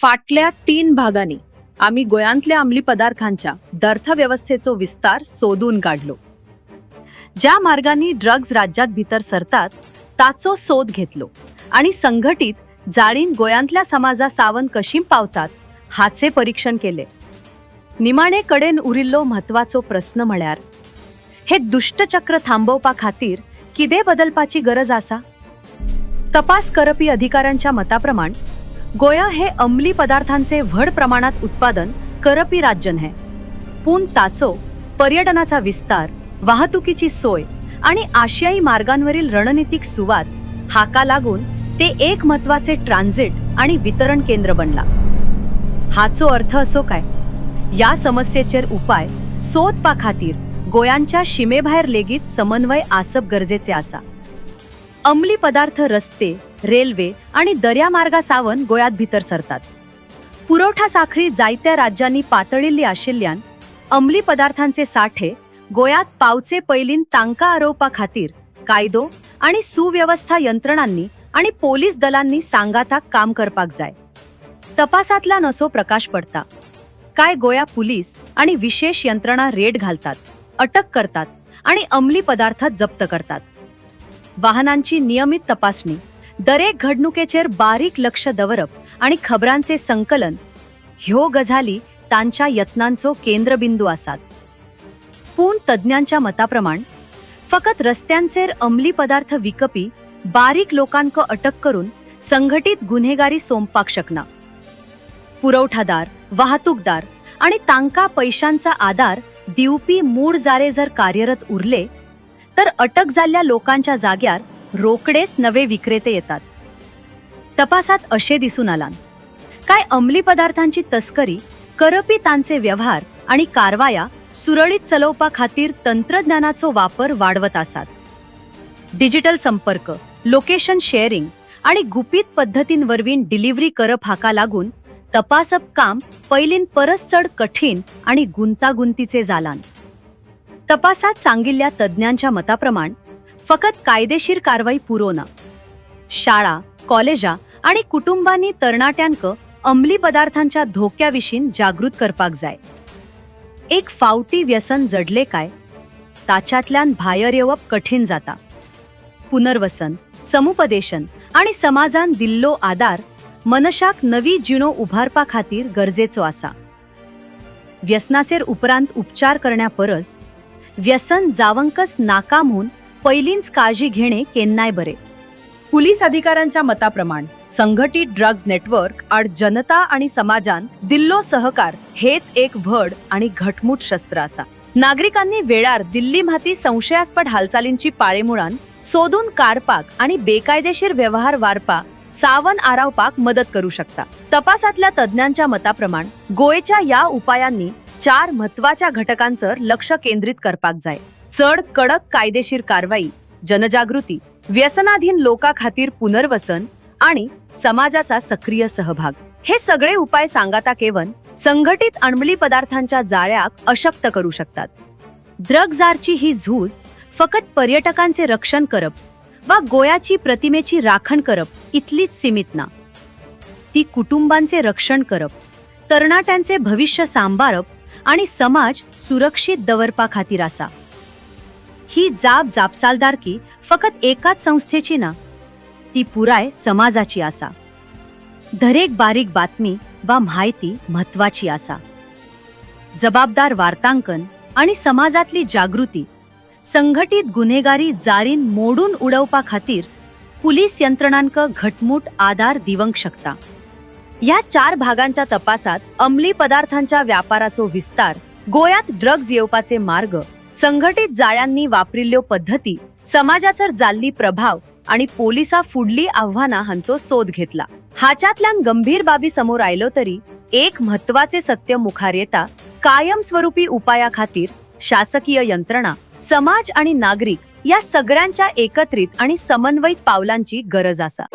फाटल्या 3 भागांनी आम्ही गोयांतल्या अंमली पदार्थांच्या अर्थव्यवस्थेचो विस्तार सोदून काढलो. ज्या मार्गांनी ड्रग्ज राज्यात भितर सरतात ताचो सोद घेतलो आणि संघटित जाळीन गोयांतल्या समाजा सावन कशी पावतात हाचे परीक्षण केले. निमाणे कडेन उरिल्लो महत्वाचो प्रश्न म्हळ्यार हे दुष्टचक्र थांबवपा खातीर कितें बदलपाची गरज आसा. तपास करपी अधिकाऱ्यांच्या मताप्रमाण गोया हे अंमली पदार्थांचे व्हड प्रमाणात उत्पादन करपी राज्य न्हय, पूण ताचो पर्यटनाचा विस्तार, वाहतुकीची सोय आणि आशियाई मार्गांवरील रणनीतिक सुवात हाका लागून ते एक महत्वाचे ट्रान्झिट आणि वितरण केंद्र बनला. हाचो अर्थ असो काय, या समस्येचेर उपाय सोदपा खातीर गोयांच्या शिमेभायर लेगीत समन्वय आसप गरजेचे आसा. अंमली पदार्थ रस्ते, रेल्वे आणि दर्यामार्गा सावन गोयात भितर सरतात. पुरवठा साखळी जायत्या राज्यांनी पातळिल्ली आशिल्ल्यान अंमली पदार्थांचे साठे गोयात पावचे पयलीन तांकां आरोवपा खातीर कायदो आणि सुव्यवस्था यंत्रणांनी आणि पोलीस दलांनी सांगाताक काम करपाक जाय. तपासांतल्यान असो प्रकाश पडटा काय गोया पुलीस आणि विशेष यंत्रणा रेड घालतात, अटक करतात आणि अंमली पदार्थ जप्त करतात. वाहनांची नियमित तपासणी, दरेक घडणुकेचेर बारीक लक्ष दवरप आणि खबरांचे संकलन ह्यो गजाली तांच्या यत्नांचो केंद्रबिंदू आसात. पूण तज्ञांच्या मताप्रमाण फकत रस्त्यांचेर अंमली पदार्थ विकपी बारीक लोकांक अटक करून संघटित गुन्हेगारी सोंपपाक शकना. पुरवठादार, वाहतूकदार आणि तांकां पैशांचा आधार दिवपी मूळ जारे जर कार्यरत उरले तर अटक जाल्ल्या लोकांच्या जाग्यार रोकडेच नवे विक्रेते येतात. तपासात अशे दिसून आलान काय अंमली पदार्थांची तस्करी करपी तांचे व्यवहार आणि कारवाया सुरळीत चलवपा खातीर तंत्रज्ञानाचो वापर वाढवत आसात. डिजिटल संपर्क, लोकेशन शेअरिंग आणि गुपीत पद्धतींवरवीं डिलिव्हरी करप हाका लागून तपासप काम पयलीन परस चड कठीण आणि गुंतागुंतीचे जालान. तपासात सांगिल्ल्या तज्ञांच्या मताप्रमाण फकत कायदेशीर कारवाई पुरो ना. शाळा, कॉलेजा आणि कुटुंबांनी तरणाट्यांक अंमली पदार्थांच्या धोक्याविशीं जागृत करपाक जाय. एक फावटी व्यसन जडले काय ताच्यातल्यान भायर येवप कठीण जाता. पुनर्वसन, समुपदेशन आणि समाजान दिल्लो आदार मनशाक नवी जिणो उभारपा खातीर गरजेचो आसा. व्यसनाचेर उपरांत उपचार करण्या परस व्यसन जावंकच नाका म्हूण पयलींच काळजी घेणे केन्नाय बरे. पुलीस अधिकाऱ्यांच्या मताप्रमाण संघटित ड्रग्ज नेटवर्क आड जनता आणि समाजान दिल्लो सहकार हेच एक व्हड आणि घटमूट शस्त्र आसा. नागरिकांनी वेळार दिल्ली म्हाती संशयास्पद हालचालींची पाळेमुळान सोदून काडपाक आणि बेकायदेशीर व्यवहार वाडपा सावन आरावपाक मदत करू शकता. तपासातल्या तज्ञांच्या मताप्रमाण गोयच्या या उपायांनी 4 महत्वाच्या घटकांचर लक्ष केंद्रित करपाक जाय. चढ कडक कायदेशीर कारवाई, जनजागृती, व्यसनाधीन लोका खातीर पुनर्वसन आणि समाजाचा सक्रिय सहभाग. हे सगळे उपाय सांगाता केवन संघटित अंमली पदार्थांच्या जाळ्याक अशक्त करू शकतात. ड्रग्जारची ही झूज फकत पर्यटकांचे रक्षण करप वा गोयाची प्रतिमेची राखण करप इतलीच सीमित ना. ती कुटुंबांचे रक्षण करप, तरणाट्यांचे भविष्य सांबाळप आणि समाज सुरक्षित दवरपा खातीर आसा. ही जापसालदारकी फकत एकाच संस्थेची ना, ती पुराय समाजाची आसा. दरेक बारीक बातमी वा म्हायती महत्वाची आसा. जबाबदार वार्तांकन आणि समाजातली जागृती संघटित गुन्हेगारी जारीन मोडून उडवपा खातीर पुलीस यंत्रणांक घटमूट आधार दिवंक शकता. या 4 भागांच्या तपासात अंमली पदार्थांच्या व्यापाराचो विस्तार, गोयात ड्रग्ज येवपाचे मार्ग, संघटित जाळ्यांनी वापरिल्ल्यो पद्धती, समाजाचर जाल्ली प्रभाव आणि पोलिसा फुडली आव्हानां हांचो सोद घेतला. हाच्यातल्यान गंभीर बाबी समोर आयलो तरी एक महत्वाचे सत्य मुखार येता. कायमस्वरूपी उपाया खातीर शासकीय यंत्रणा, समाज आणि नागरिक या सगळ्यांच्या एकत्रित आणि समन्वयित पावलांची गरज आसा.